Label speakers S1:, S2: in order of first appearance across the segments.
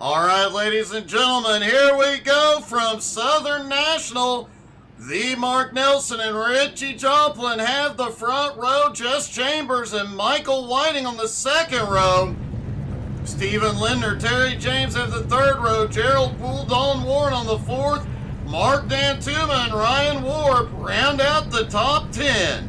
S1: All right, ladies and gentlemen, here we go from Southern National. The Mark Nelson and Richie Joplin have the front row. Jess Chambers and Michael Whiting on the second row. Stephen Lindner, Terry James have the third row. Gerald Poole, Don Warren on the fourth. Mark Dantuma and Ryan Warp round out the top 10.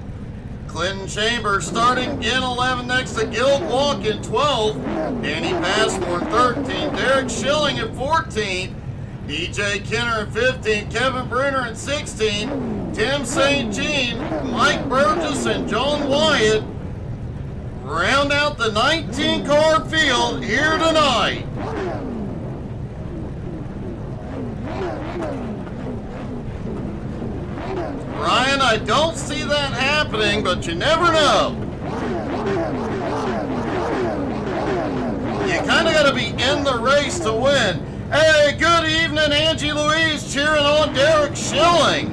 S1: Clinton Chambers starting in 11 next to Gil Walk in 12th. Danny Passmore in 13th. Derek Schilling at 14th. DJ Kenner in 15th. Kevin Bruner in 16th. Tim St. Jean, Mike Burgess, and John Wyatt round out the 19-car field here tonight. Ryan, I don't see that happening, but you never know. You kind of got to be in the race to win. Hey, good evening, Angie Louise cheering on Derek Schilling.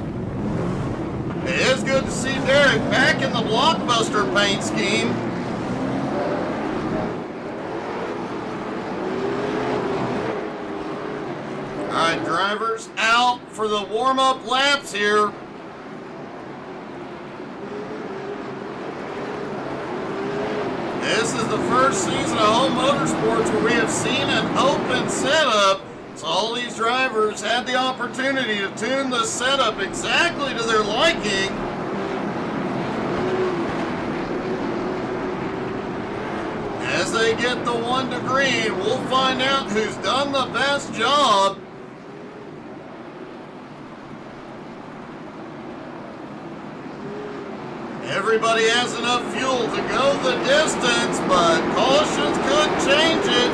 S1: It is good to see Derek back in the blockbuster paint scheme. All right, drivers out for the warm-up laps here. This is the first season of Home Motorsports where we have seen an open setup, so all these drivers had the opportunity to tune the setup exactly to their liking. As they get the one to green, we'll find out who's done the best job. Everybody has enough fuel to go the distance, but cautions could change it.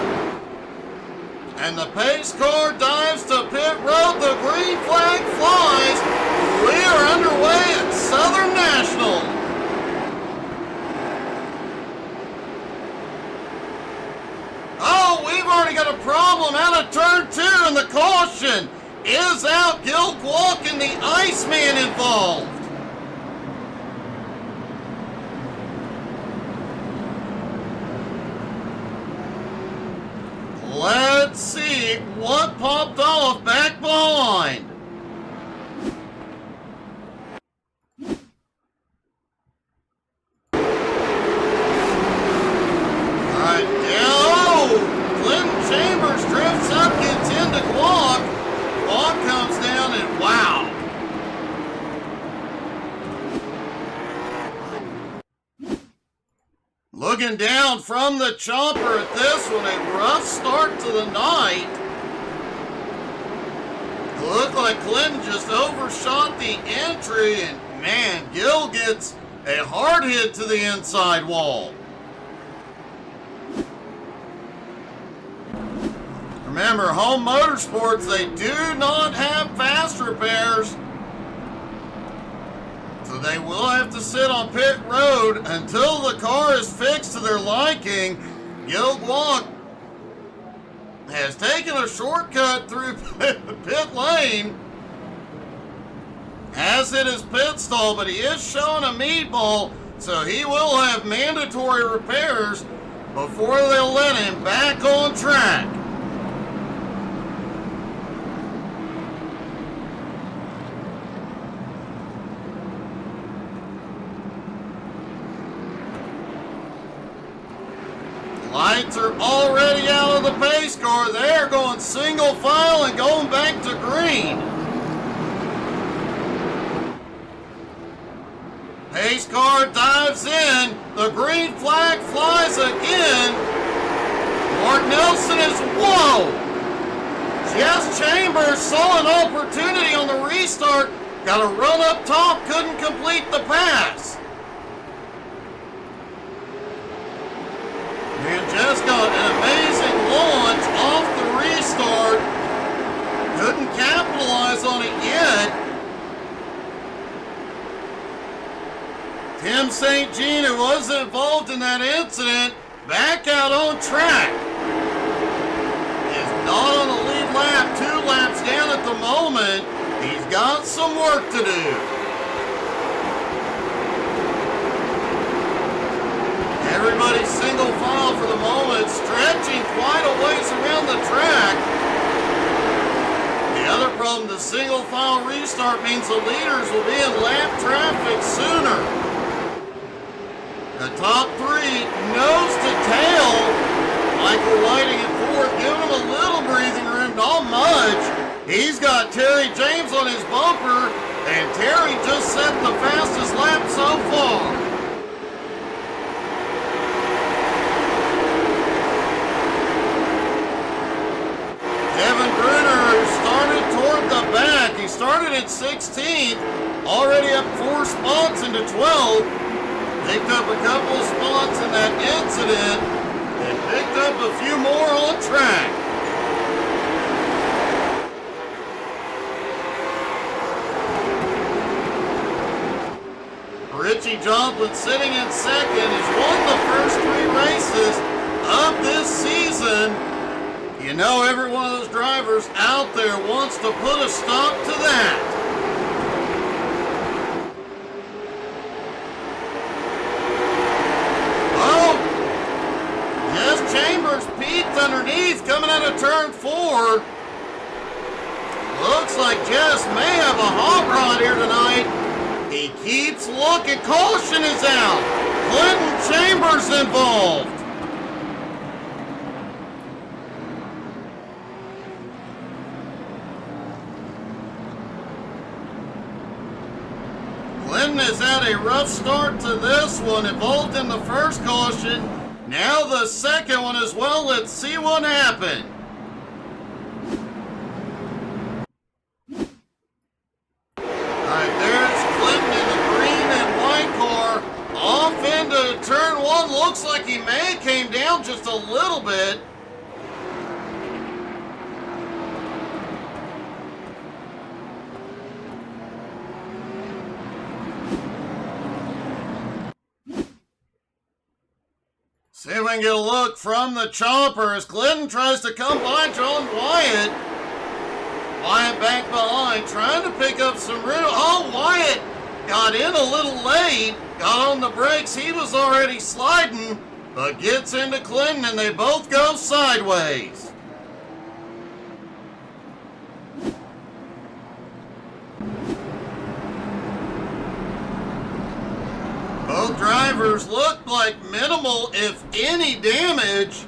S1: And the pace car dives to pit road. The green flag flies. We are underway at Southern National. Oh, we've already got a problem out of turn 2, and the caution is out. Gil Walk and the Iceman involved. Let's see what popped off back behind. All right, Clinton Chambers drifts up, gets into Guac. Guac comes down and wow. Looking down from the chopper at this one, a rough start to the night. It looked like Clinton just overshot the entry, and man, Gil gets a hard hit to the inside wall. Remember, Home Motorsports, they do not have fast repairs. So they will have to sit on pit road until the car is fixed to their liking. Gil Walk has taken a shortcut through pit lane. Has hit his pit stall, but he is showing a meatball, so he will have mandatory repairs before they'll let him back on track. Lights are already out of the pace car. They're going single file and going back to green. Pace car dives in. The green flag flies again. Mark Nelson is, whoa! Jess Chambers saw an opportunity on the restart. Got a run up top, couldn't complete the pass. And just got an amazing launch off the restart. Couldn't capitalize on it yet. Tim St. Jean, who wasn't involved in that incident, back out on track. Is not on the lead lap, 2 laps down at the moment. He's got some work to do. Everybody's single file for the moment, stretching quite a ways around the track. single file restart means the leaders will be in lap traffic sooner. The top three, nose to tail. Michael Whiting in fourth, giving him a little breathing room, not much. He's got Terry James on his bumper, and Terry just set the fastest lap so far. Kevin Bruner, who started toward the back, he started at 16th, already up 4 spots into 12th. Picked up a couple of spots in that incident, and picked up a few more on track. Richie Joplin sitting in second has won the first 3 races of this season. You know, every one of those drivers out there wants to put a stop to that. Oh, Jess Chambers peaked underneath coming out of turn 4. Looks like Jess may have a hot rod here tonight. He keeps looking. Caution is out. Clinton Chambers involved. Clinton has had a rough start to this one, involved in the first caution. Now the second one as well. Let's see what happened. Turn 1 looks like he may have came down just a little bit. See if we can get a look from the chopper as Clinton tries to come by John Wyatt. Wyatt back behind, trying to pick up some room. Oh, Wyatt got in a little late. Got on the brakes, he was already sliding, but gets into Clinton and they both go sideways. Both drivers look like minimal, if any, damage.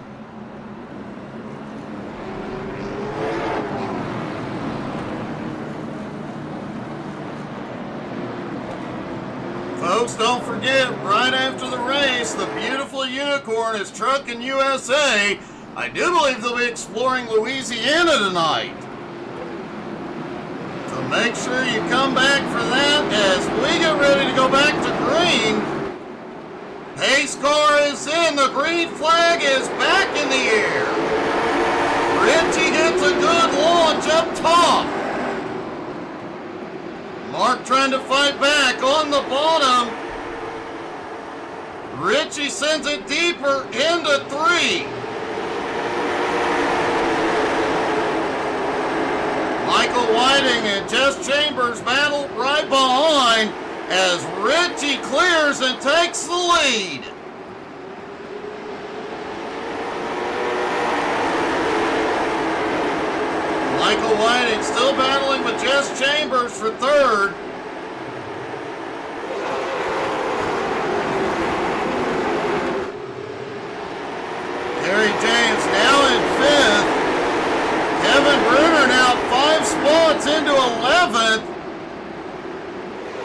S1: Folks, don't forget, right after the race, the beautiful Unicorn is trucking USA. I do believe they'll be exploring Louisiana tonight. So make sure you come back for that as we get ready to go back to green. Pace car is in. The green flag is back in the air. Richie gets a good launch up top. Mark trying to fight back on the bottom. Richie sends it deeper into 3. Michael Whiting and Jess Chambers battle right behind as Richie clears and takes the lead. Michael Whiting still battling with Jess Chambers for 3rd. Terry James now in 5th. Kevin Bruner now 5 spots into 11th.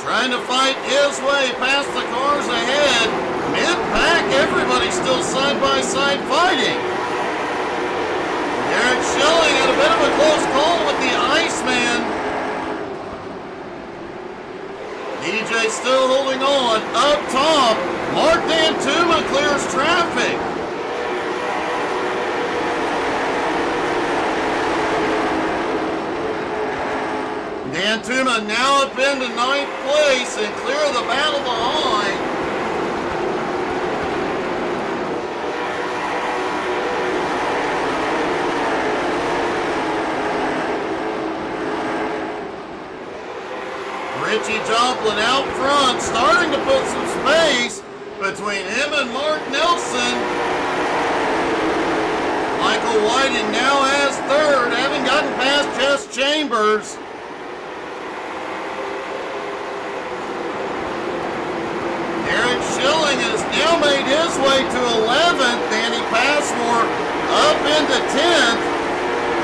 S1: Trying to fight his way past the cars ahead. Mid-pack, everybody still side by side fighting. Derek Schilling had a bit of a close call with the Iceman. DJ still holding on. Up top, Mark Dantuma clears traffic. Dantuma now up into 9th place and clear of the battle behind. Richie Joplin out front, starting to put some space between him and Mark Nelson. Michael Whiting now has 3rd, having gotten past Jess Chambers. Schilling has now made his way to 11th. Danny Passmore up into 10th.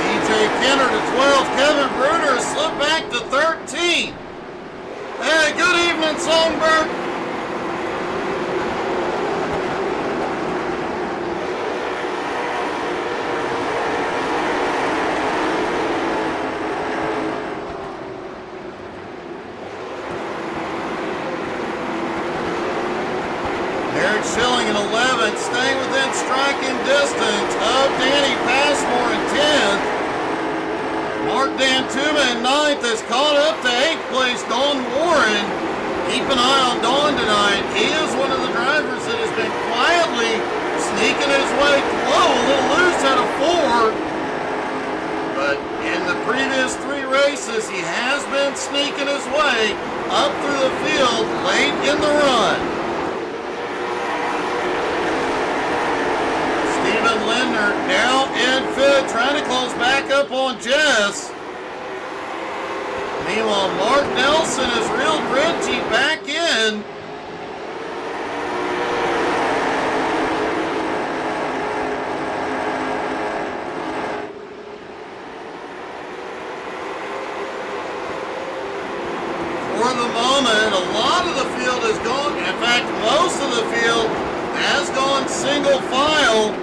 S1: DJ Kenner to 12th. Kevin Bruder has slipped back to 13th. Hey, good evening, Songbird. Schilling in 11th, staying within striking distance of Danny Passmore in 10th. Mark Dantuma in 9th has caught up to 8th place Don Warren. Keep an eye on Don tonight. He is one of the drivers that has been quietly sneaking his way. Whoa, a little loose out of 4. But in the previous 3 races, he has been sneaking his way up through the field late in the run. Lindner now in 5th, trying to close back up on Jess. Meanwhile, Mark Nelson has reeled Richie back in. For the moment, a lot of the field has gone, in fact, most of the field has gone single file.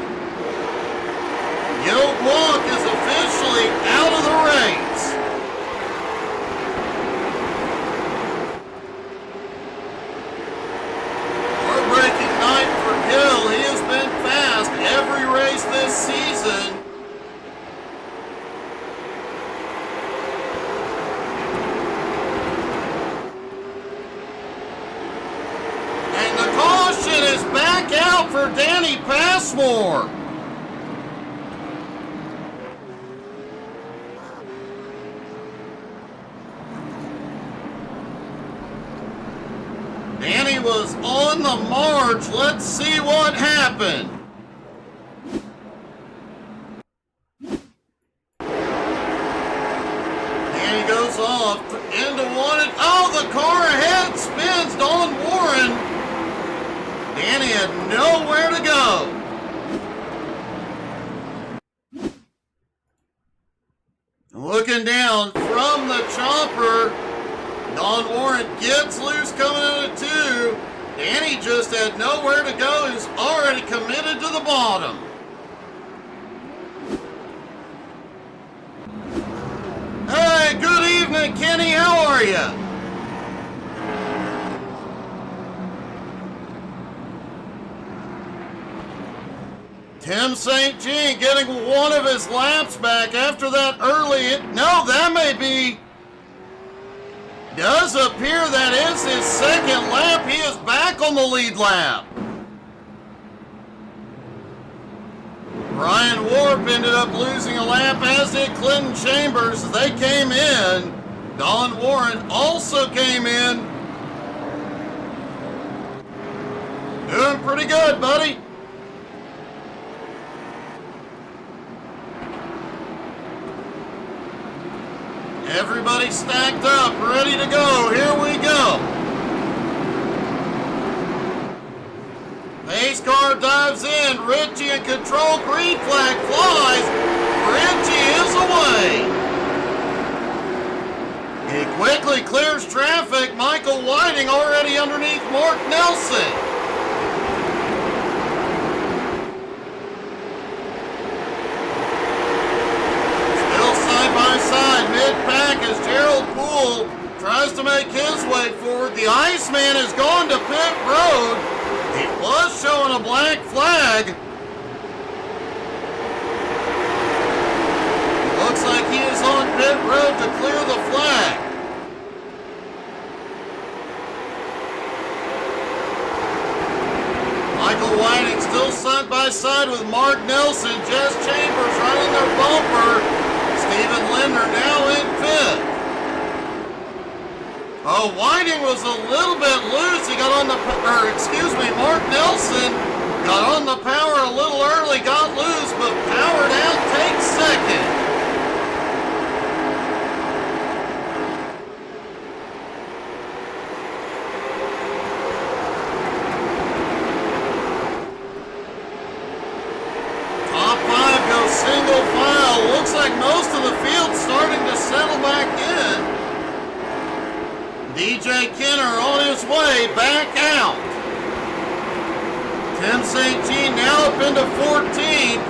S1: Gil Guac is officially out of the race. Heartbreaking night for Gil. He has been fast every race this season. And the caution is back out for Danny Passmore. Danny was on the march. Let's see what happened. Danny goes off into 1. Oh, the car ahead spins Don Warren. Danny had nowhere to go. Looking down from the chopper, Don Warren gets loose coming out of 2. Danny just had nowhere to go. He's already committed to the bottom. Hey, good evening, Kenny. How are you? Tim St. Jean getting one of his laps back after that early. No, that may be. Does appear that is his second lap. He is back on the lead lap. Ryan Warp ended up losing a lap, as did Clinton Chambers. They came in. Don Warren also came in. Doing pretty good, buddy. Everybody stacked up, ready to go. Here we go. Pace car dives in. Richie in control. Green flag flies. Richie is away. He quickly clears traffic. Michael Whiting already underneath Mark Nelson. Mid-pack as Gerald Poole tries to make his way forward. The Iceman has gone to pit road. He was showing a black flag. Looks like he is on pit road to clear the flag. Michael Whiting still side by side with Mark Nelson. Jess Chambers right on their bumper. Stephen Lindner now in 5th. Oh, Whiting was a little bit loose. He got on the, Mark Nelson got on the power a little early, got loose, but powered out, takes second. single file. Looks like most of the field's starting to settle back in. DJ Kenner on his way back out. Tim St. Jean now up into 14th.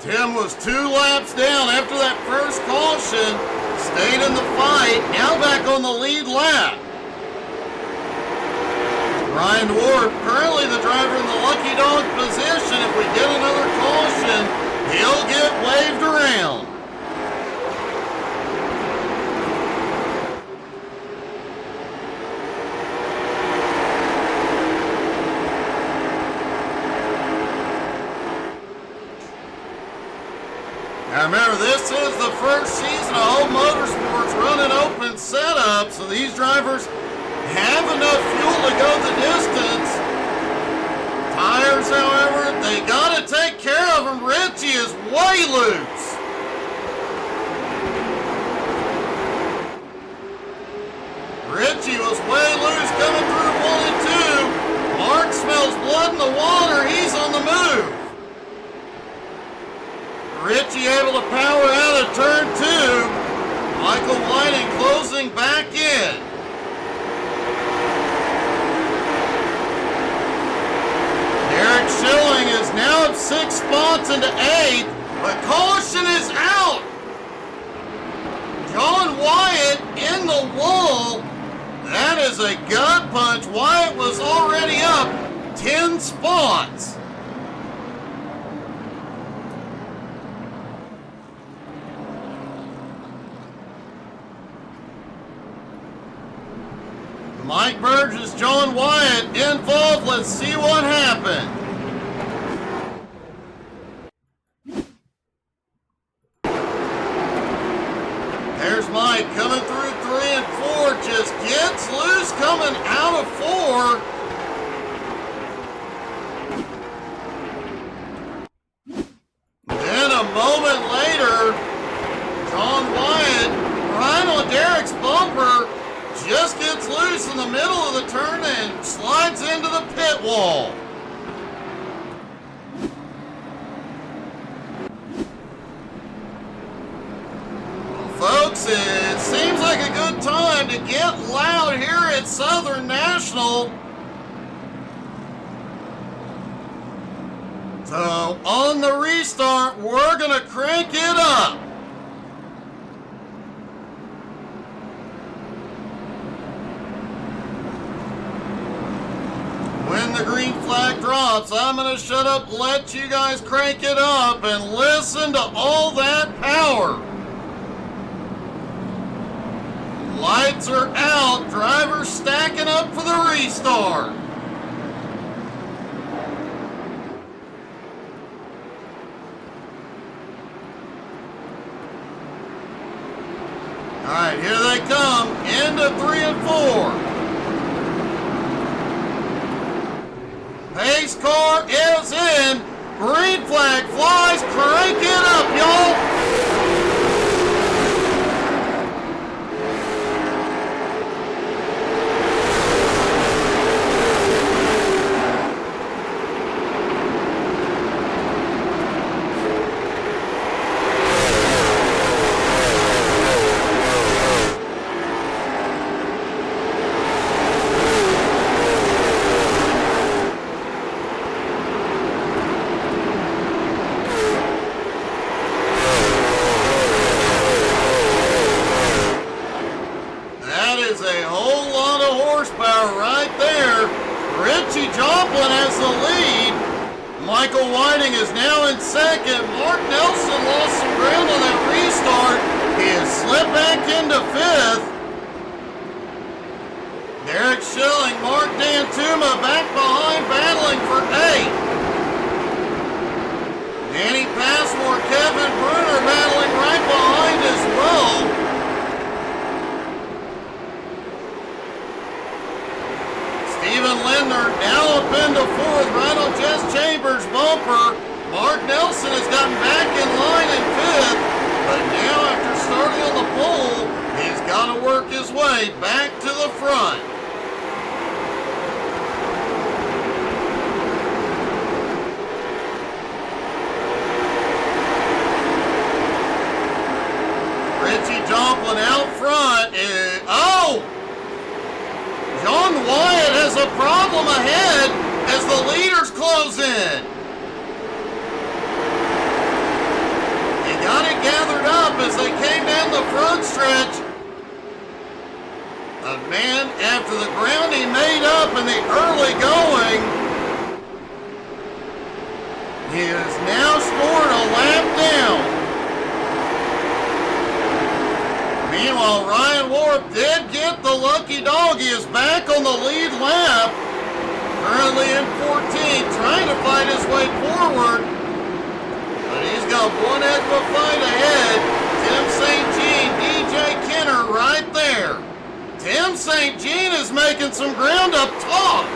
S1: Tim was 2 laps down after that first caution. Stayed in the fight. Now back on the lead lap. Ryan Ward, currently the driver in the lucky dog position. If we get another caution, he'll get waved around. Now remember, this is the first season of Home Motorsports running open setup, so these drivers have enough fuel to go the distance. Tires, however, they got to take care of them. Richie is way loose. Richie was way loose coming through 1 and 2. Mark smells blood in the water. He's on the move. Richie able to power out of turn 2. Michael Whiting closing back in. Eric Schilling is now up 6 spots into 8th, but caution is out. John Wyatt in the wall. That is a gut punch. Wyatt was already up 10 spots. Mike Burgess, John Wyatt involved. Let's see what happened. There's Mike coming through 3 and 4. Just gets loose coming out of 4. Then a moment later, John Wyatt, right on Derek's bumper, just gets loose in the middle of the turn and slides into the pit wall. Well, folks, it seems like a good time to get loud here at Southern National. So on the restart, we're going to crank it up. When the green flag drops, I'm going to shut up, let you guys crank it up, and listen to all that power. Lights are out, drivers stacking up for the restart. All right, here they come, into 3 and 4. Pace car is in. Green flag flies. Crank it up, y'all. Michael Whiting is now in second. Mark Nelson lost some ground on that restart. He has slipped back into fifth. Derek Schilling, Mark Dantuma back behind, battling for 8th. Danny Passmore, Kevin Bruner battling right behind as well. Steven Lindner now up into 4th, right on Jess Chambers' bumper. Mark Nelson has gotten back in line in 5th, but now after starting on the pole, he's got to work his way back to the front. only in 14th, trying to fight his way forward. But he's got one heck of a fight ahead. Tim St. Jean, DJ Kenner right there. Tim St. Jean is making some ground up top.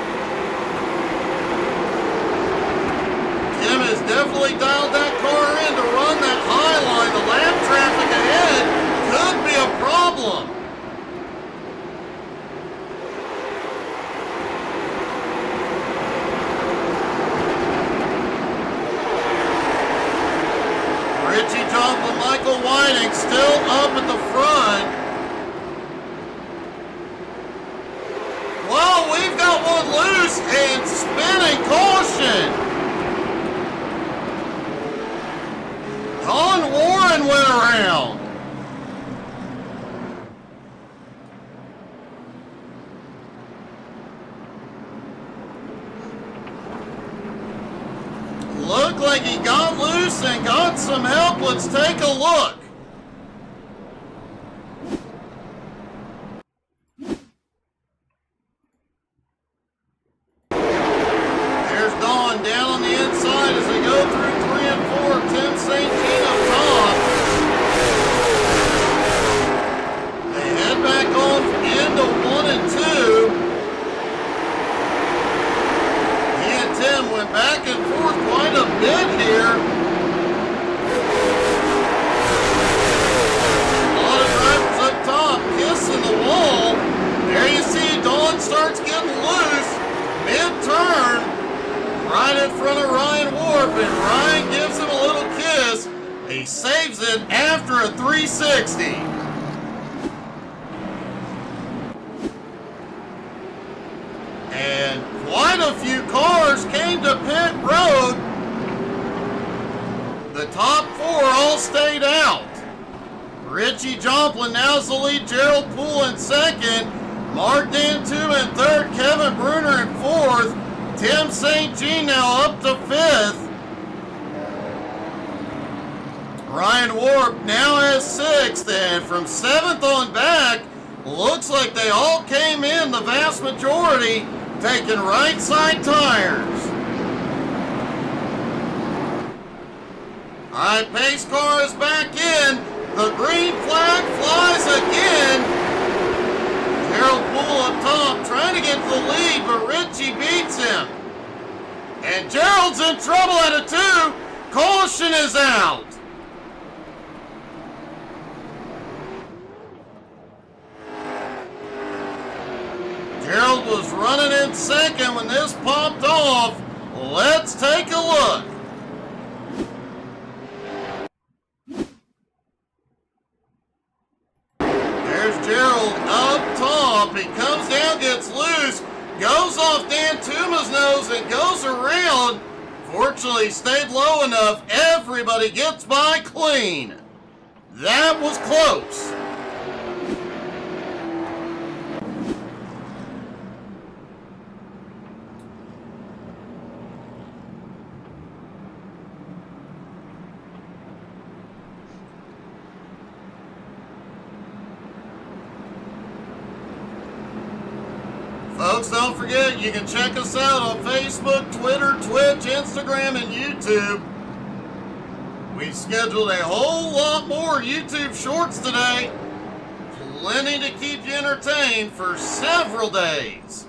S1: Tim has definitely dialed that car in to run that high line. The lap traffic ahead could be a problem. Richie Joplin, Michael Whiting still up at the front. Well, we've got one loose and spinning caution. Colin Warren went around. Looked like he got loose and got some help. Let's take a look. There's Don down on the inside as they go through 3 and 4. Tim St. Jean up top. They head back off into 1 and 2. He and Tim went back and forth quite a bit here. A lot of drivers up top kissing the wall. There you see Don starts getting loose mid-turn right in front of Ryan Warp, and Ryan gives him a little kiss. He saves it after a 360. And quite a few cars came to pit road. The top 4 all stayed out. Richie Joplin now's the lead. Gerald Poole in second. Mark Dantu in third. Kevin Bruner in fourth. Tim St. Jean now up to 5th. Ryan Warp now has 6th, and from 7th on back, looks like they all came in, the vast majority, taking right side tires. All right, pace car is back in. The green flag flies again. Gerald Poole up top, trying to get to the lead, but Richie beats him. And Gerald's in trouble at a 2. Caution is out. Gerald was running in second when this popped off. Let's take a look. There's Gerald up top. He comes down, gets loose, goes off Dan Tuma's nose and goes around. Fortunately, stayed low enough. Everybody gets by clean. That was close. Folks, don't forget, you can check us out on Facebook, Twitter, Twitch, Instagram, and YouTube. We've scheduled a whole lot more YouTube shorts today. Plenty to keep you entertained for several days.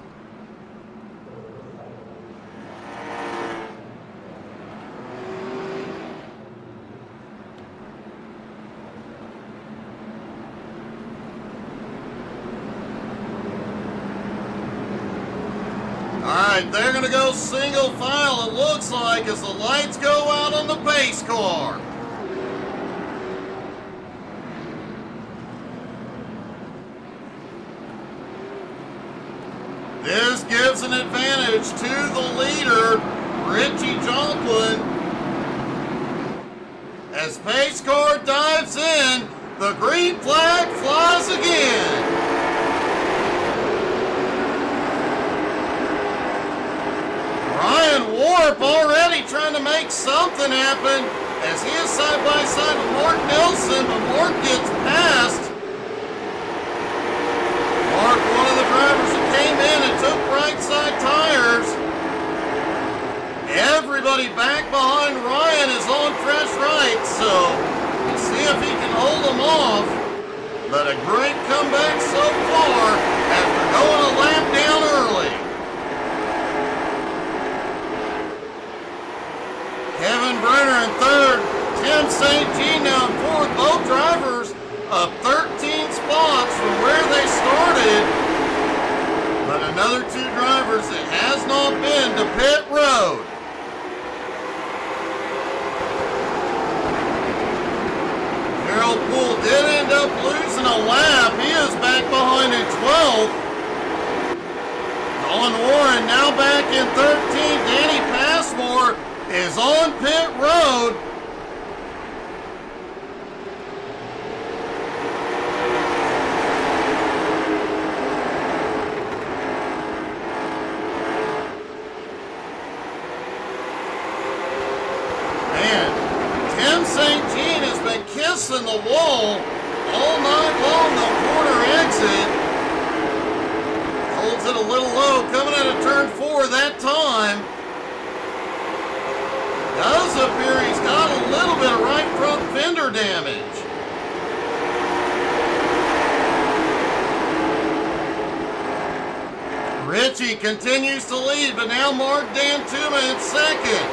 S1: Alright, they're going to go single file, it looks like, as the lights go out on the pace car. This gives an advantage to the leader, Richie Joplin. As pace car dives in, the green flag flies again. Ryan Warp already trying to make something happen as he is side by side with Mark Nelson, but Mark gets past. Mark, one of the drivers that came in and took right side tires. Everybody back behind Ryan is on fresh right, so we'll see if he can hold them off. But a great comeback so far after going a lap down early. Kevin Brenner in third, Tim St. Jean now in fourth. Both drivers up 13 spots from where they started. But another two drivers that has not been to pit road. Gerald Poole did end up losing a lap. He is back behind in 12th. Colin Warren now back in 13th. Danny Passmore is on pit road. Kissing the wall all night long on corner exit. Holds it a little low, coming out of turn 4 that time. Does appear he's got a little bit of right front fender damage. Richie continues to lead, but now Mark Dantuma in second.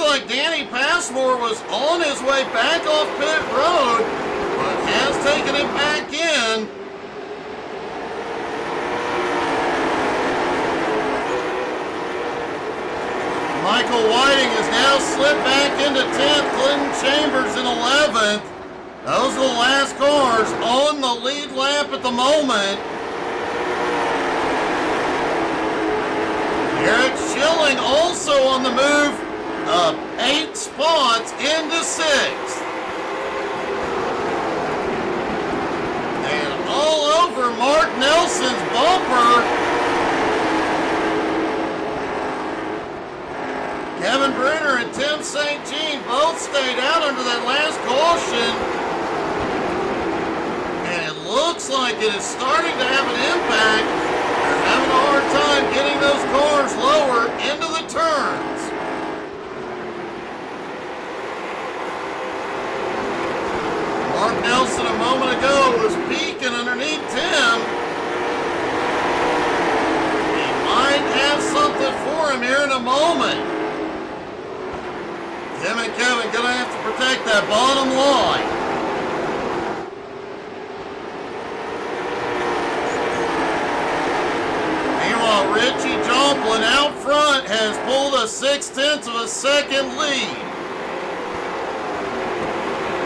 S1: Like Danny Passmore was on his way back off pit road, but has taken it back in. Michael Whiting has now slipped back into 10th, Clinton Chambers in 11th. Those are the last cars on the lead lap at the moment. Eric Schilling also on the move. Up 8 spots into 6th. And all over Mark Nelson's bumper. Kevin Bruner and Tim St. Jean both stayed out under that last caution. And it looks like it is starting to have an impact. They're having a hard time getting those cars lower into the turns. Mark Nelson a moment ago was peeking underneath Tim. He might have something for him here in a moment. Tim and Kevin gonna have to protect that bottom line. Meanwhile, Richie Joplin out front has pulled a 6/10 of a second lead.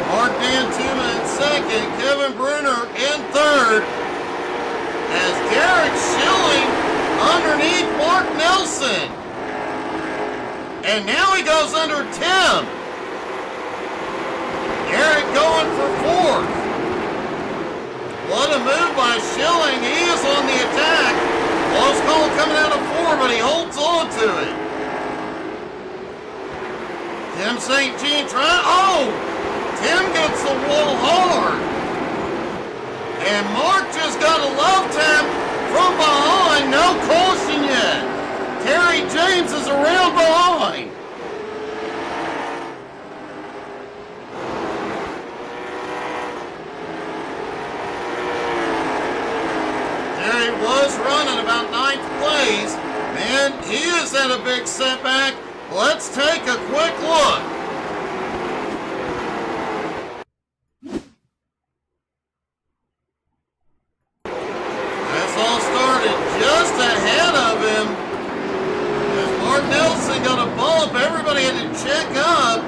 S1: Mark Dantuma in second, Kevin Bruner in third, as Derek Schilling underneath Mark Nelson. And now he goes under Tim. Derek going for fourth. What a move by Schilling. He is on the attack. Close call coming out of 4, but he holds on to it. Tim St. Jean trying. Oh! Tim gets the wall hard. And Mark just got a love tap from behind. No caution yet. Terry James is around behind. Terry was running about 9th place. Man, he has had a big setback. Let's take a quick look. All started just ahead of him. As Mark Nelson got a bump, everybody had to check up.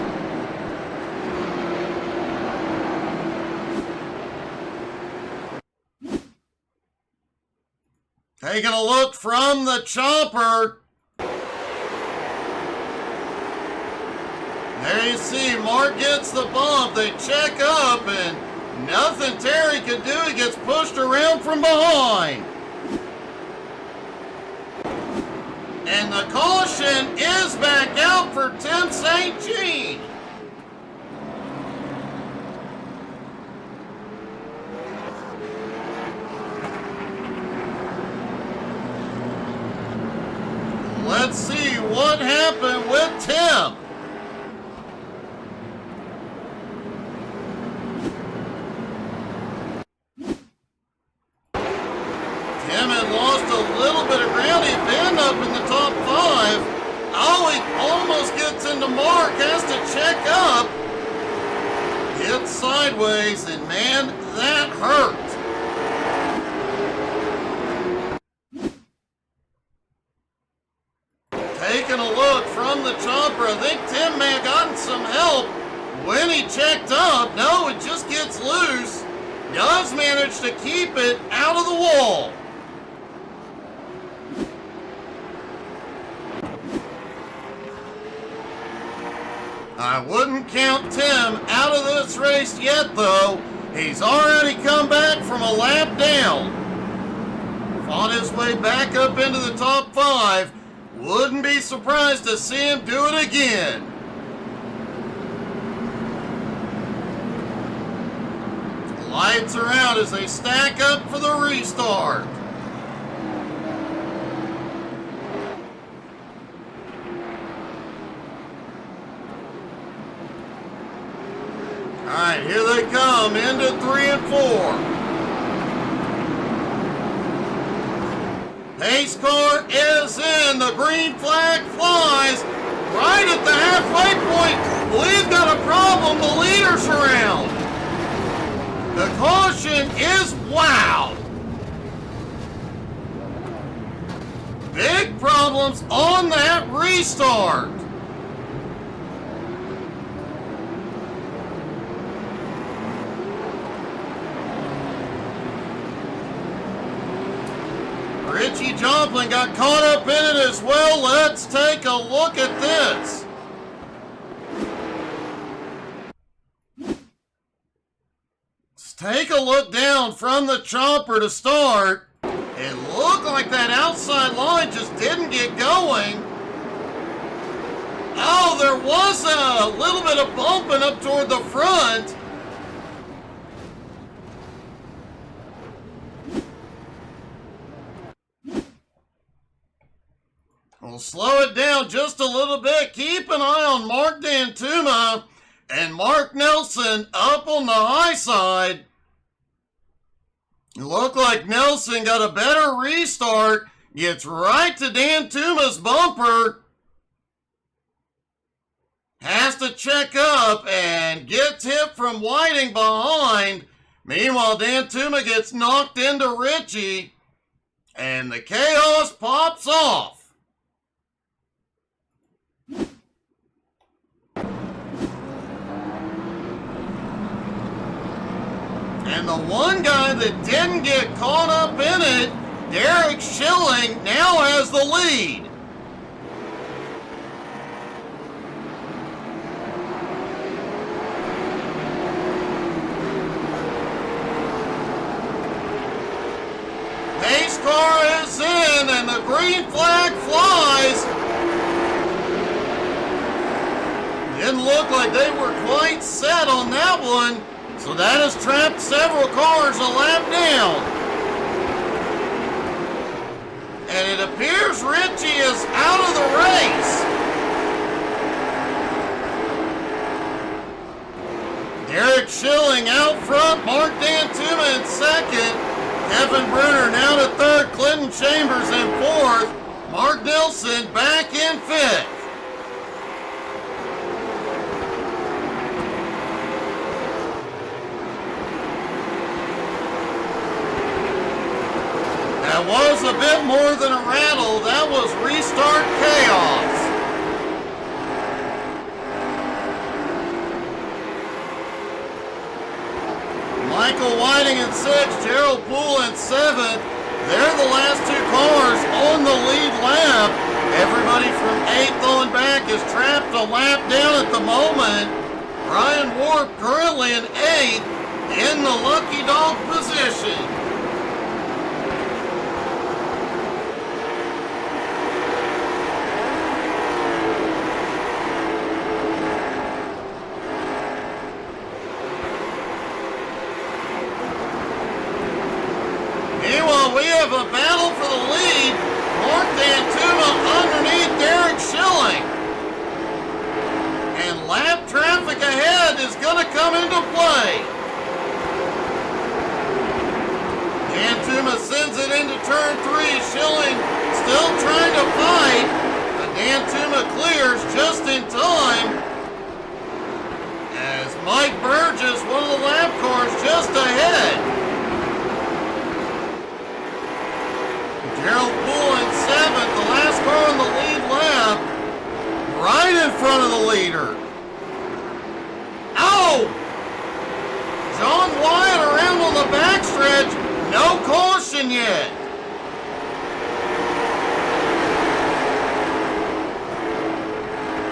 S1: Taking a look from the chopper. There you see, Mark gets the bump. They check up, and nothing Terry could do. He gets pushed around from behind. And the caution is back out for Tim St. Jean. what happened with Tim. Tim had lost a little bit of ground. He'd been up in the top 5. Oh, he almost gets into Mark, has to check up. Hits sideways, and man, that hurt. Taking a look from the chopper, I think Tim may have gotten some help when he checked up. No, it just gets loose. Does manage to keep it out of the wall. I wouldn't count Tim out of this race yet, though. He's already come back from a lap down. Fought his way back up into the top 5. Wouldn't be surprised to see him do it again. Lights are out as they stack up for the restart. All right, here they come into 3 and 4. Pace car is in. The green flag flies right at the halfway point. We've got a problem. The leader's around. The caution is wow. Big problems on that restart. Richie Joplin got caught up in it as well. Let's take a look at this. Let's take a look down from the chopper to start. It looked like that outside line just didn't get going. Oh, there was a little bit of bumping up toward the front. We'll slow it down just a little bit. Keep an eye on Mark D'Antuma and Mark Nelson up on the high side. It looked like Nelson got a better restart. Gets right to D'Antuma's bumper. Has to check up and gets hit from Whiting behind. Meanwhile, D'Antuma gets knocked into Richie. And the chaos pops off. And the one guy that didn't get caught up in it, Derek Schilling, now has the lead. Pace car is in and the green flag flies. Didn't look like they were quite set on that one. So that has trapped several cars a lap down. And it appears Richie is out of the race. Derek Schilling out front, Mark D'Antuma in second, Kevin Bruner now to third, Clinton Chambers in fourth, Mark Nelson back in fifth. That was a bit more than a rattle. That was restart chaos. Michael Whiting in sixth, Gerald Poole in seventh. They're the last two cars on the lead lap. Everybody from eighth on back is trapped a lap down at the moment. Brian Warp currently in eighth in the lucky dog position. We have a battle for the lead. Mark D'Antuma underneath Derek Schilling. And lap traffic ahead is going to come into play. D'Antuma sends it into turn 3. Schilling still trying to fight. But D'Antuma clears just in time. As Mike Burgess, one of the lap cars, just ahead. Gerald Poole in 7th, the last car on the lead lap, right in front of the leader. Oh! John Wyatt around on the backstretch, no caution yet.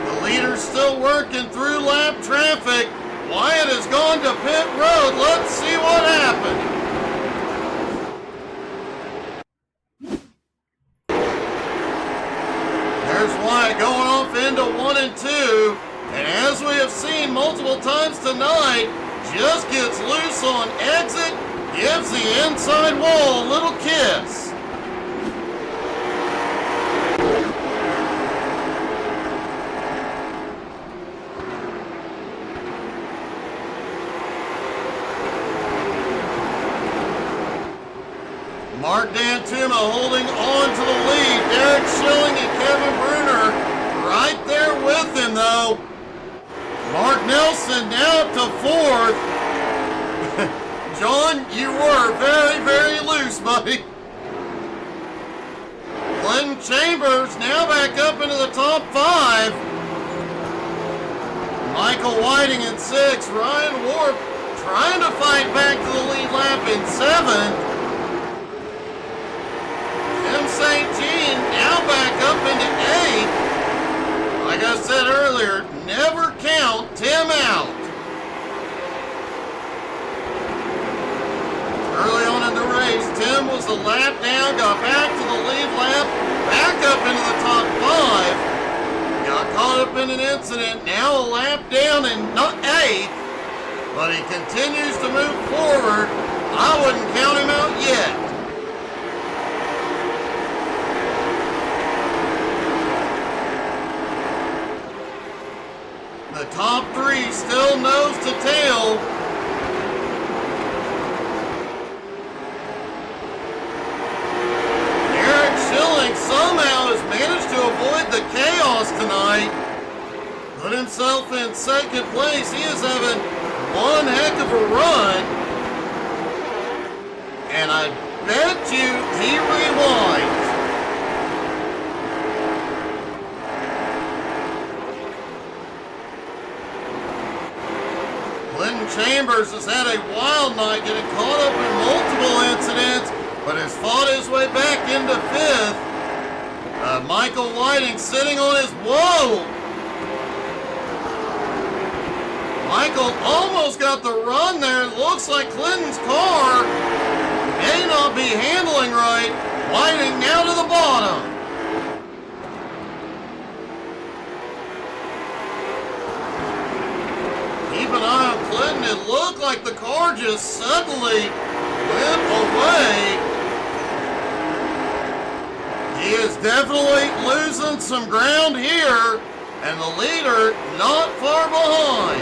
S1: The leader's still working through lap traffic. Wyatt has gone to pit road. Let's see what happened. Wyatt going off into 1 and 2, and as we have seen multiple times tonight, just gets loose on exit, gives the inside wall a little kiss. Mark D'Antuma holding on to the lead. Derek Schilling and Kevin Bruner right there with him, though. Mark Nelson now up to 4th. John, you were very, very loose, buddy. Clinton Chambers now back up into the top 5. Michael Whiting in 6th. Ryan Warp trying to fight back to the lead lap in 7th. St. Jean now back up into 8th. Like I said earlier, never count Tim out. Early on in the race, Tim was a lap down, got back to the lead lap, back up into the top 5. Got caught up in an incident, now a lap down in 8th. But he continues to move forward. I wouldn't count him out yet. The top 3 still nose to tail. Derek Schilling somehow has managed to avoid the chaos tonight. Put himself in 2nd place. He is having one heck of a run. And I bet you he rewinds. Chambers has had a wild night, getting caught up in multiple incidents, but has fought his way back into 5th. Michael Whiting sitting on his... Whoa! Michael almost got the run there. It looks like Clinton's car may not be handling right. Whiting now to the bottom. Keep an eye on Clinton. It looked like the car just suddenly went away. He is definitely losing some ground here, and the leader not far behind.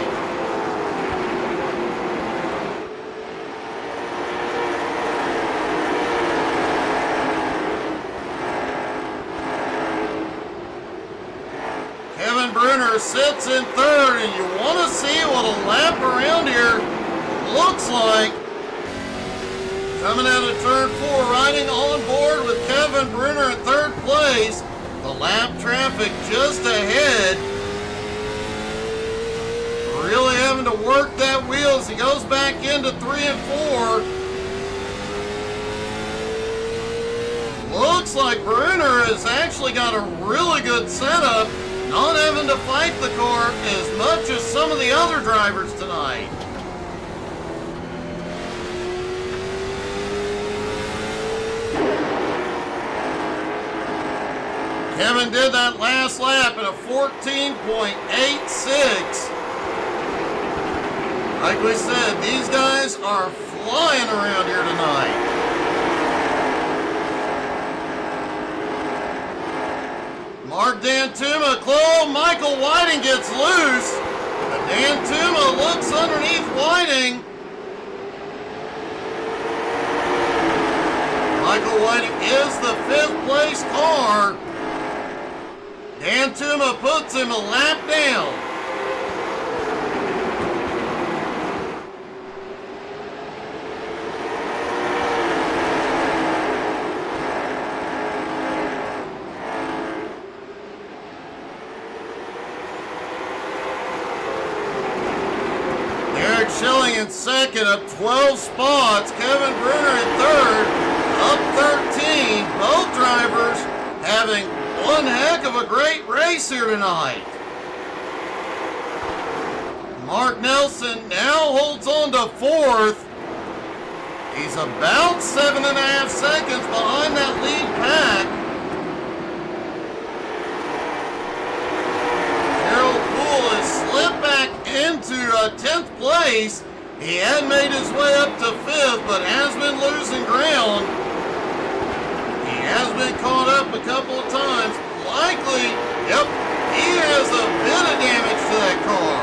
S1: Kevin Bruner sits in 3rd, and you want to see what a lap around here looks like. Coming out of turn 4, riding on board with Kevin Bruner in 3rd place. The lap traffic just ahead. Really having to work that wheel as he goes back into 3 and 4. Looks like Bruner has actually got a really good setup, not having to fight the car as much as some of the other drivers tonight. Kevin did that last lap at a 14.86. Like we said, these guys are flying around here tonight. Mark Dantuma, Michael Whiting gets loose. But Dantuma looks underneath Whiting. Michael Whiting is the 5th place car. Dantuma puts him a lap down. Derek Schilling in second, up 12 spots. Kevin Bruner in third, up 13. Both drivers having one heck of a great race here tonight. Mark Nelson now holds on to 4th. He's about 7.5 seconds behind that lead pack. Gerald Poole has slipped back into 10th place. He had made his way up to 5th, but has been losing ground. He has been caught up a couple of times. Likely, yep, he has a bit of damage to that car.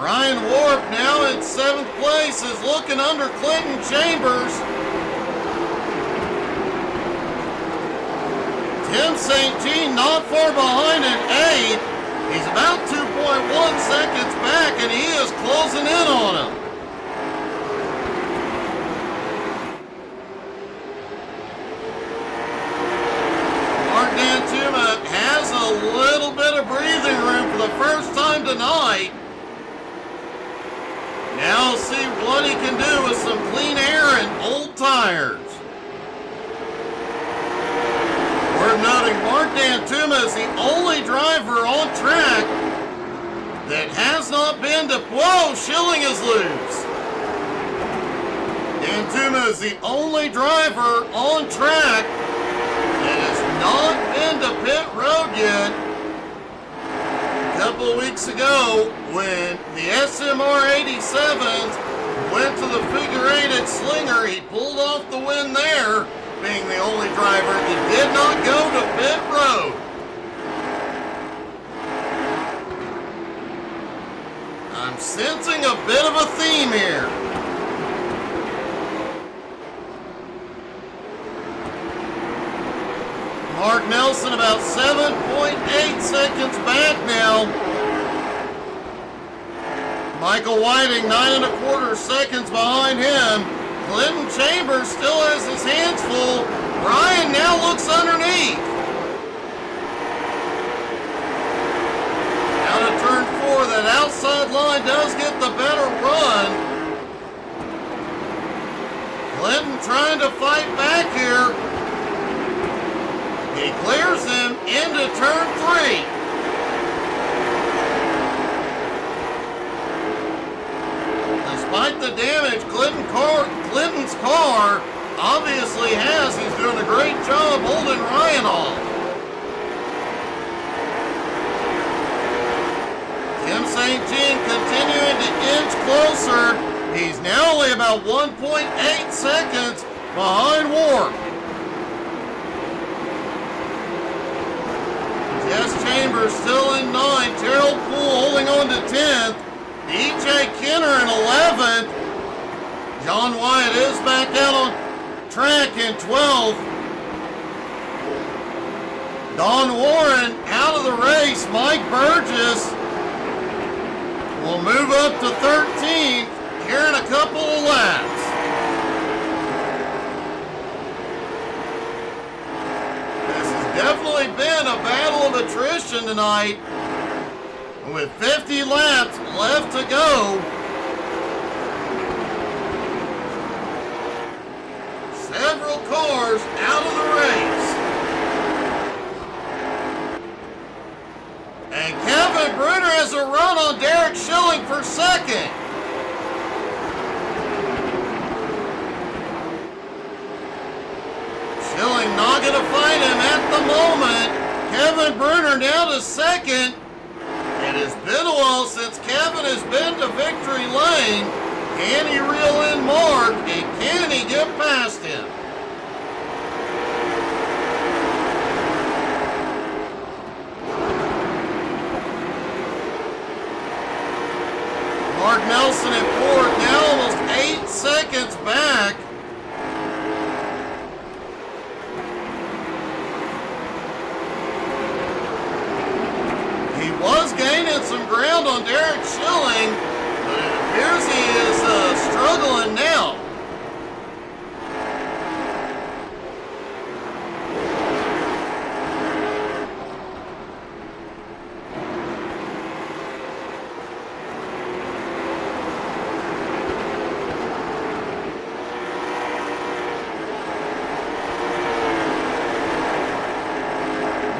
S1: Ryan Warp now in 7th place is looking under Clinton Chambers. Tim St. Jean not far behind in 8th. He's about 2.1 seconds back, and he is closing in on him. Mark Dantuma has a little bit of breathing room for the first time tonight. Now see what he can do with some clean air and old tires. We're noting Mark Dantuma is the only driver on track that has not been to... Whoa, Schilling is loose. Dantuma is the only driver on track that has not been to pit road yet. A couple of weeks ago, when the SMR 87s went to the figure 8 at Slinger, he pulled off the win there, being the only driver that did not go to pit road. I'm sensing a bit of a theme here. Mark Nelson about 7.8 seconds back now. Michael Whiting 9.25 seconds behind him. Clinton Chambers still has his hands full. Ryan now looks underneath. Out of turn 4, that outside line does get the better run. Clinton trying to fight back here. He clears him into turn 3. Despite the damage Clinton's car obviously has, he's doing a great job holding Ryan off. Tim St. Jean continuing to inch closer. He's now only about 1.8 seconds behind Warp. Jess Chambers still in 9th. Gerald Poole holding on to 10th. DJ Kenner in 11th. John Wyatt is back out on track in 12th. Don Warren out of the race. Mike Burgess will move up to 13th here in a couple of laps. This has definitely been a battle of attrition tonight. With 50 laps left to go. Several cars out of the race. And Kevin Bruner has a run on Derek Schilling for second. Schilling not going to fight him at the moment. Kevin Bruner down to second. It has been a while since Kevin has been to victory lane. Can he reel in Mark, and can he get past him? Mark Nelson in fourth, now almost 8 seconds back. He was gaining some ground on Derek Schilling, but it appears he is struggling now.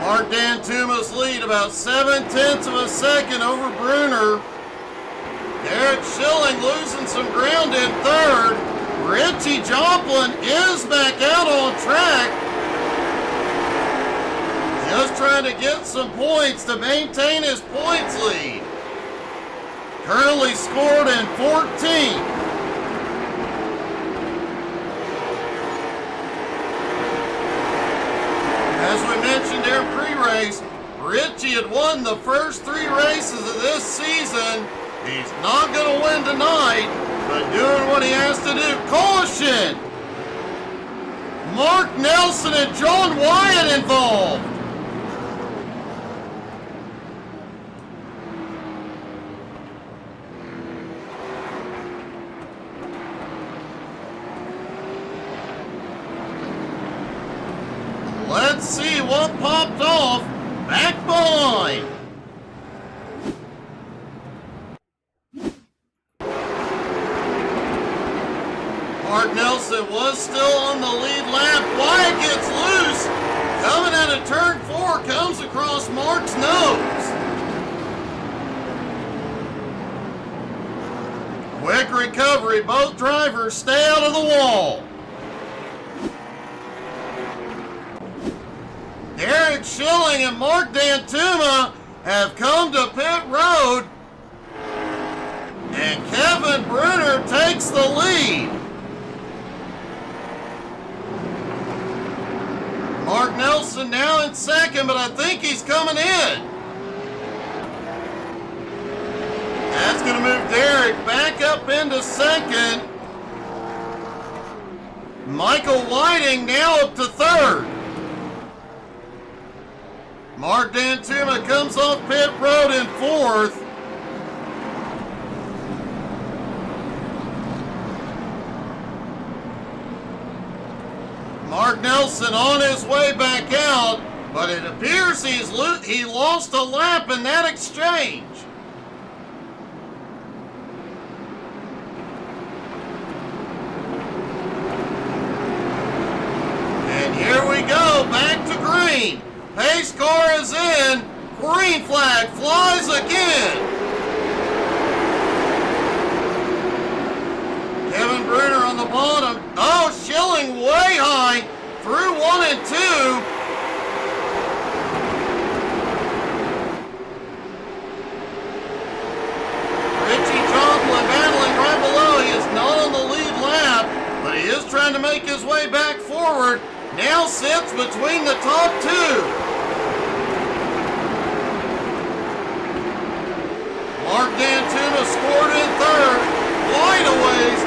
S1: Mark Dantuma's lead about 7/10 of a second over Bruner. Derek Schilling losing some ground in third. Richie Joplin is back out on track. Just trying to get some points to maintain his points lead. Currently scored in 14th. As we mentioned during pre-race, Richie had won the first 3 races of this season. He's not going to win tonight, but doing what he has to do. Caution! Mark Nelson and John Wyatt involved. Let's see what popped off back behind. Mark Nelson was still on the lead lap. Wyatt gets loose. Coming out of turn 4, comes across Mark's nose. Quick recovery. Both drivers stay out of the wall. Derek Schilling and Mark Dantuma have come to pit road, and Kevin Bruner takes the lead. Mark Nelson now in second, but I think he's coming in. That's going to move Derek back up into second. Michael Whiting now up to third. Mark Dantuma comes off pit road in fourth. Mark Nelson on his way back out, but it appears he lost a lap in that exchange. And here we go, back to green. Pace car is in. Green flag flies again. Kevin Bruner on the bottom. Oh, Schilling way high through 1 and 2. Richie Joplin battling right below. He is not on the lead lap, but he is trying to make his way back forward. Now sits between the top 2. Mark Dantuma scored in third, wide a ways.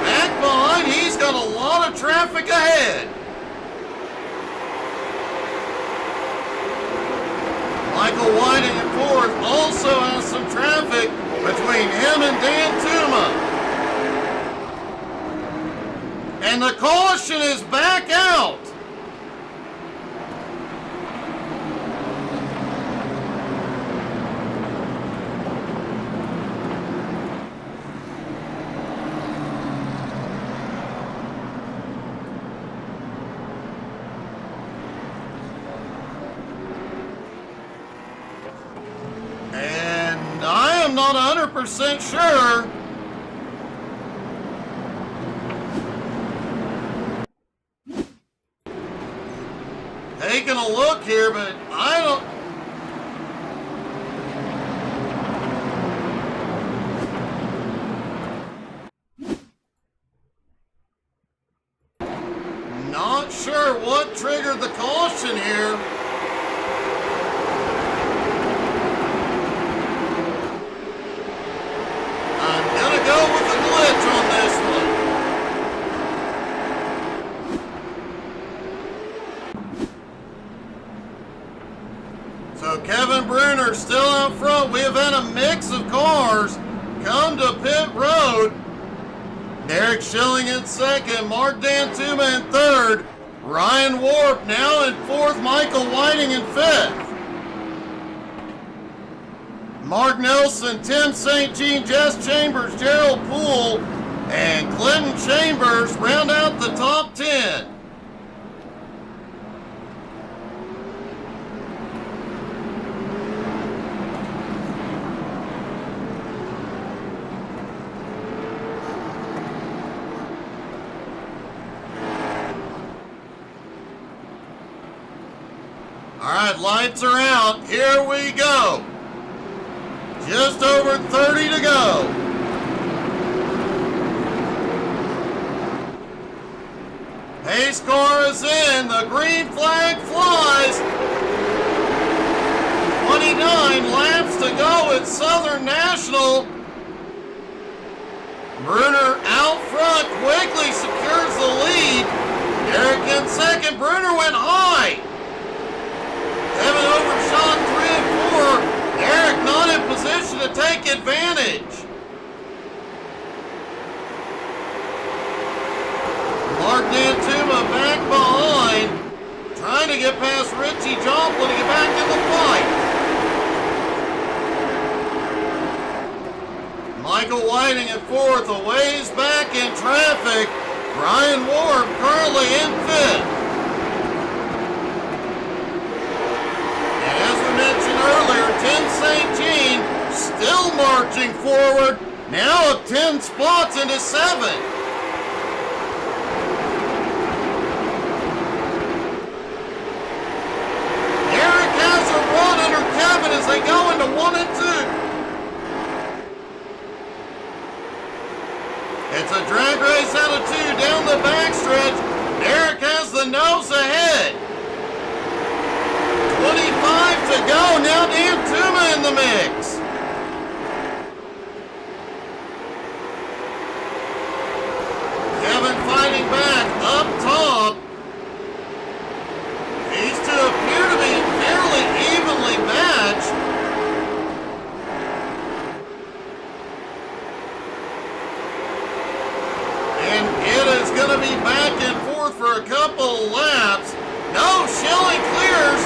S1: Back behind, he's got a lot of traffic ahead. Michael Whiting in fourth also has some traffic between him and Dantuma. And the caution is back out. I'm not 100% sure. Taking a look here, but I don't. Not sure what triggered the caution here. I'm gonna go with the glitch on this one. So Kevin Bruner still out front. We have had a mix of cars come to pit road. Derek Schilling in second, Mark Dantuma in third, Ryan Warp now in fourth, Michael Whiting in fifth. Mark Nelson, Tim St. Jean, Jess Chambers, Gerald Poole, and Clinton Chambers round out the top 10. All right, lights are out. Here we go. Just over 30 to go. Pace car is in. The green flag flies. 29 laps to go at Southern National. Bruner out front quickly secures the lead. Derek in second. Bruner went high. Kevin overshot 3 and 4. Derek not in position to take advantage. Mark Dantuma back behind, trying to get past Richie Joplin to get back in the fight. Michael Whiting in fourth, a ways back in traffic. Ryan Warp currently in fifth. Earlier, Tim St. Jean still marching forward, now up 10 spots into 7. Derek has a run under Kevin as they go into 1 and 2. It's a drag race out of 2 down the backstretch. Derek has the nose ahead. 25 to go, now Dantuma in the mix. Kevin fighting back up top. These two appear to be fairly evenly matched. And it is going to be back and forth for a couple of laps. No, Schilling clears.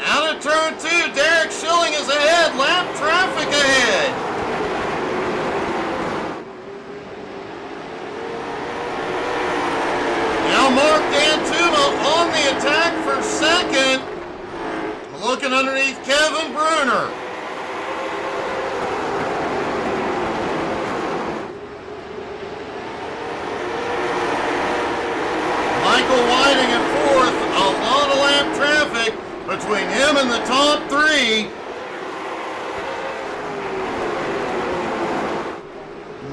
S1: Out of turn 2, Derek Schilling is ahead, lap traffic ahead. Now Mark Dantuma on the attack for second, looking underneath Kevin Bruner. Michael Whiting in fourth, a lot of lap traffic between him and the top 3.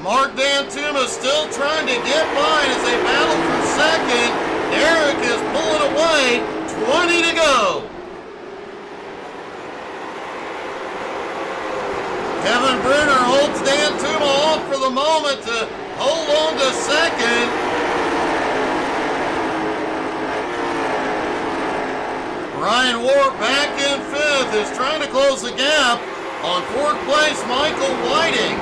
S1: Mark Dantuma still trying to get by as they battle for second. Derek is pulling away, 20 to go. Kevin Bruner holds Dantuma off for the moment to hold on to second. Ryan Warp back in fifth is trying to close the gap on fourth place, Michael Whiting.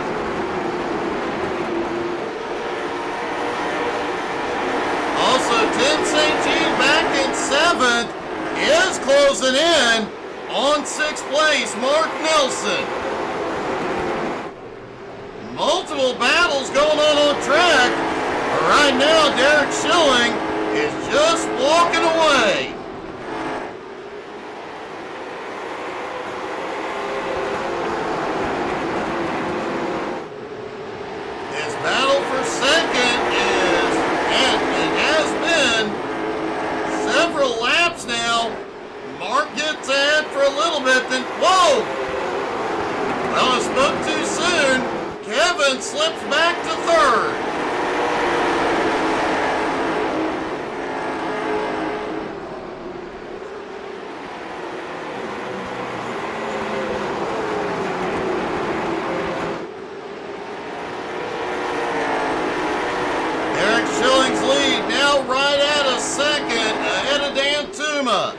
S1: Also, Tim St. Jean back in seventh is closing in on sixth place, Mark Nelson. Multiple battles going on track, but right now Derek Schilling is just walking away. Battle for second is, and it has been several laps now. Mark gets ahead for a little bit, then, whoa! Well, I spoke too soon. Kevin slips back to third. now right at a second ahead of Dan Tuma.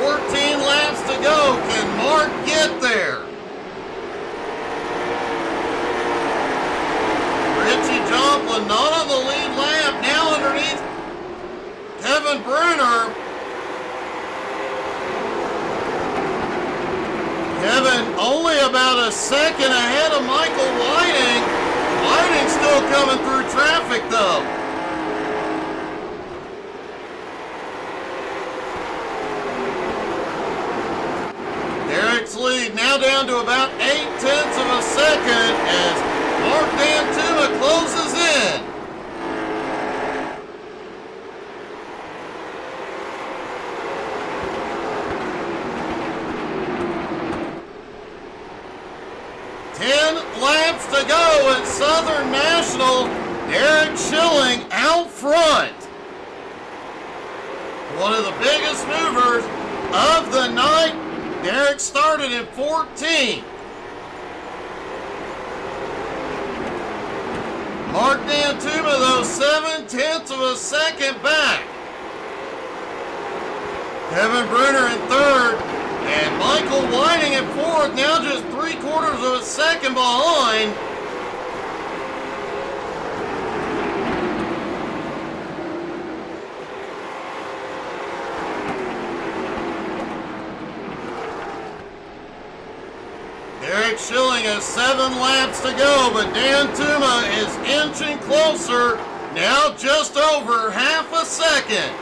S1: 14 laps to go. Can Mark get there? Richie Joplin not on the lead lap. Now underneath Kevin Bruner. Kevin only about a second ahead of Michael Whiting. Whiting's still coming through traffic though. Derek's lead now down to about 0.8 of a second as Mark Dantuma closes in. Laps to go at Southern National. Derek Schilling out front. One of the biggest movers of the night. Derek started in 14th. Mark Dantuma, though, 0.7 of a second back. Kevin Bruner in third. And Michael Whiting at fourth, now just 3/4 of a second behind. Derek Schilling has 7 laps to go, but Dan Tuma is inching closer, now just over half a second.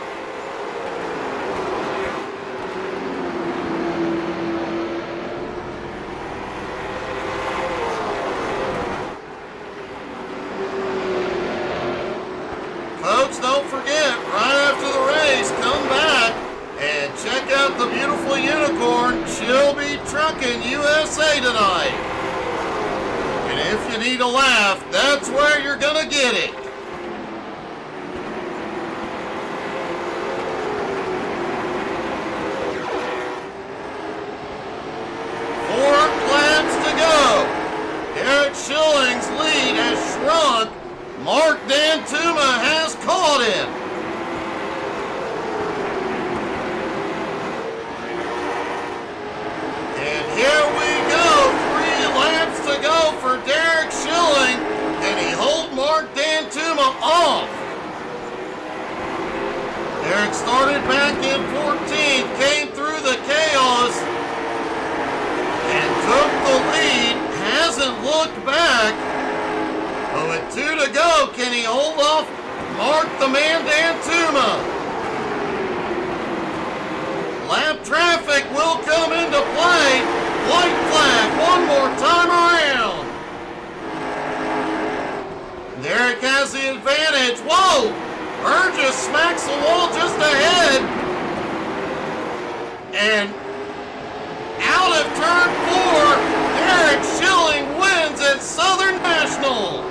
S1: Folks, don't forget, right after the race, come back and check out the beautiful unicorn. She'll be trucking USA tonight. And if you need a laugh, that's where you're going to get it. Laps to go. Derek Schilling's lead has shrunk. Mark Dantuma has caught him. And here we go. 3 laps to go for Derek Schilling. And he hold Mark Dantuma off. Derek started back in 14th, came through the chaos, and took the lead. Hasn't looked back. But with 2 to go, can he hold off Mark the Man Dantuma? Lap traffic will come into play. White flag one more time around. Derek has the advantage. Whoa! Burgess smacks the wall just ahead. And out of turn 4, Derek Schilling wins at Southern National.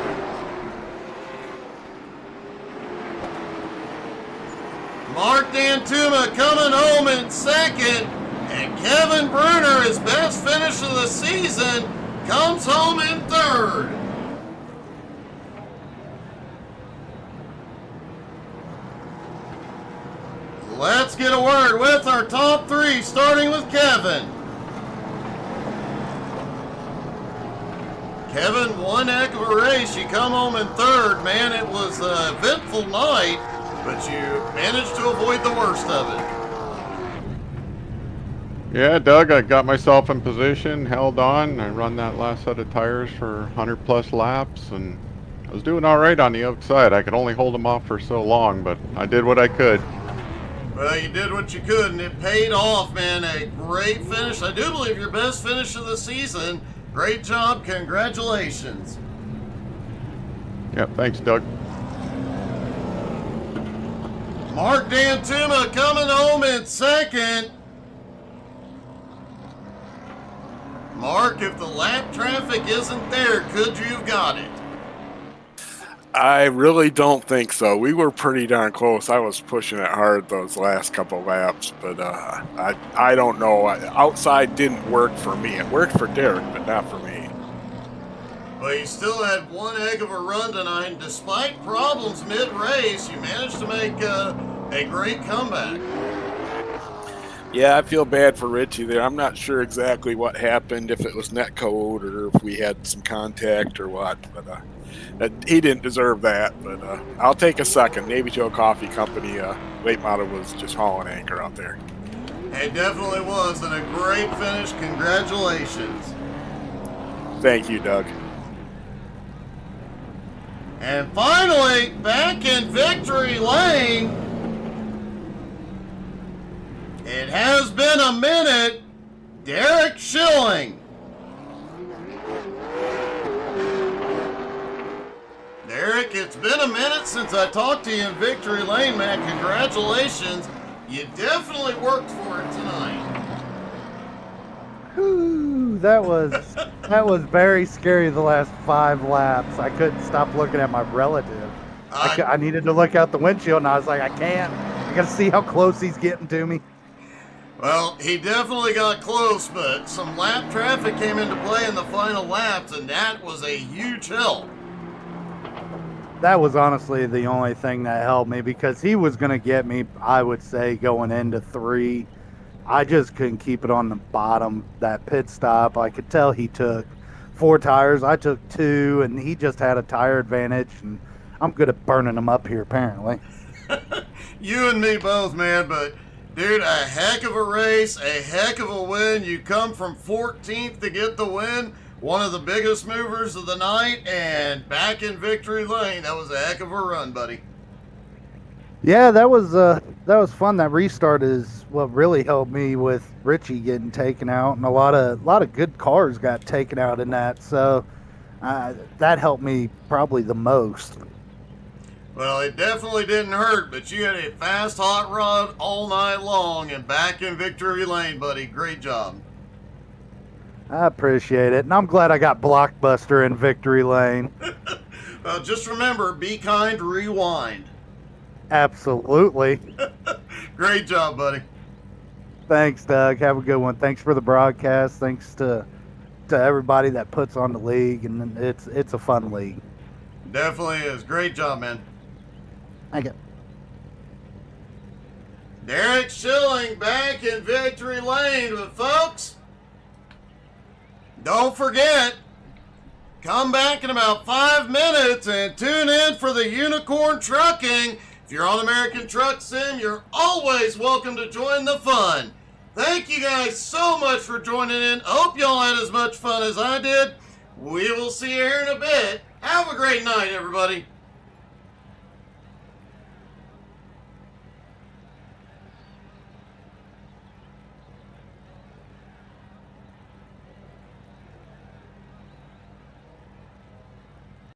S1: Mark Dantuma coming home in second, and Kevin Bruner, his best finish of the season, comes home in third. Let's get a word with our top 3, starting with Kevin. Kevin, one heck of a race. You come home in third. Man, it was an eventful night, but you managed to avoid the worst of it.
S2: Yeah, Doug, I got myself in position, held on. I run that last set of tires for 100 plus laps, and I was doing all right on the outside. I could only hold them off for so long, but I did what I could.
S1: Well, you did what you could, and it paid off, man. A great finish. I do believe your best finish of the season. Great job. Congratulations.
S2: Yep, thanks, Doug.
S1: Mark Dantuma coming home in second. Mark, if the lap traffic isn't there, could you have got it?
S3: I really don't think so. We were pretty darn close. I was pushing it hard those last couple laps, but I don't know. Outside didn't work for me. It worked for Derek, but not for me.
S1: But you still had one heck of a run tonight, and despite problems mid-race, you managed to make a great comeback.
S3: Yeah, I feel bad for Richie there. I'm not sure exactly what happened, if it was net code or if we had some contact or what, but he didn't deserve that. But I'll take a second. Navy Joe Coffee Company late model was just hauling anchor out there.
S1: It definitely was, and a great finish. Congratulations.
S3: Thank you, Doug.
S1: And finally, back in victory lane, it has been a minute, Derek Schilling. Derek, it's been a minute since I talked to you in victory lane, man. Congratulations. You definitely worked for it tonight.
S4: Whew, that was very scary the last 5 laps. I couldn't stop looking at my relative. I needed to look out the windshield, and I was like, I can't. I got to see how close he's getting to me.
S1: Well, he definitely got close, but some lap traffic came into play in the final laps, and that was a huge help.
S4: That was honestly the only thing that helped me, because he was going to get me, I would say, going into 3. I just couldn't keep it on the bottom, that pit stop. I could tell he took 4 tires. I took 2, and he just had a tire advantage, and I'm good at burning them up here, apparently.
S1: You and me both, man, but dude, a heck of a race, a heck of a win. You come from 14th to get the win, one of the biggest movers of the night, and back in victory lane. That was a heck of a run, buddy.
S4: Yeah, that was fun. That restart is what really helped me with Richie getting taken out, and a lot of good cars got taken out in that. So that helped me probably the most.
S1: Well, it definitely didn't hurt, but you had a fast hot rod all night long and back in victory lane, buddy. Great job.
S4: I appreciate it, and I'm glad I got Blockbuster in victory lane.
S1: Well, just remember, be kind, rewind.
S4: Absolutely.
S1: Great job, buddy.
S4: Thanks, Doug. Have a good one. Thanks for the broadcast. Thanks to everybody that puts on the league, and it's a fun league.
S1: Definitely is. Great job, man.
S4: Thank you.
S1: Derek Schilling back in victory lane. But folks, don't forget, come back in about 5 minutes and tune in for the Unicorn Trucking. If you're on American Truck Sim, you're always welcome to join the fun. Thank you guys so much for joining in. Hope y'all had as much fun as I did. We will see you here in a bit. Have a great night, everybody.